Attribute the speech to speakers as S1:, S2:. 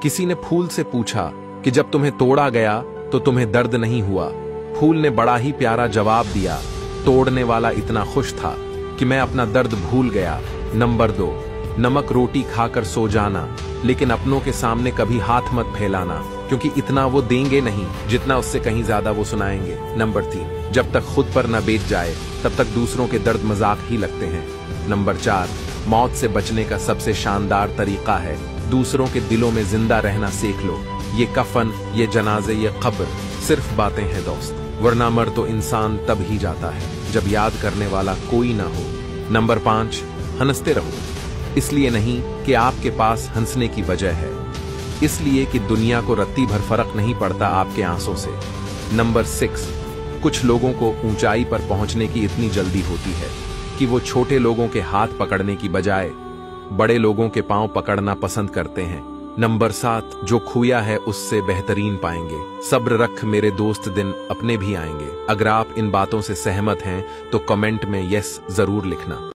S1: किसी ने फूल से पूछा कि जब तुम्हें तोड़ा गया तो तुम्हें दर्द नहीं हुआ? फूल ने बड़ा ही प्यारा जवाब दिया, तोड़ने वाला इतना खुश था कि मैं अपना दर्द भूल गया। नंबर 2, नमक रोटी खाकर सो जाना, लेकिन अपनों के सामने कभी हाथ मत फैलाना, क्योंकि इतना वो देंगे नहीं जितना उससे कहीं ज्यादा वो सुनाएंगे। नंबर 3, जब तक खुद पर न बीत जाए तब तक दूसरों के दर्द मजाक ही लगते हैं। नंबर 4, मौत से बचने का सबसे शानदार तरीका है दूसरों के दिलों में जिंदा रहना सीख लो। ये कफन, ये जनाजे, ये कब्र सिर्फ बातें हैं दोस्त, वरना मर तो इंसान तब ही जाता है जब याद करने वाला कोई ना हो। नंबर 5, हंसते रहो, इसलिए नहीं कि आपके पास हंसने की वजह है, इसलिए कि दुनिया को रत्ती भर फर्क नहीं पड़ता आपके आंसू से। नंबर 6, कुछ लोगों को ऊंचाई पर पहुंचने की इतनी जल्दी होती है कि वो छोटे लोगों के हाथ पकड़ने की बजाय बड़े लोगों के पांव पकड़ना पसंद करते हैं। नंबर 7, जो खोया है उससे बेहतरीन पाएंगे। सब्र रख मेरे दोस्त, दिन अपने भी आएंगे। अगर आप इन बातों से सहमत हैं तो कमेंट में यस जरूर लिखना।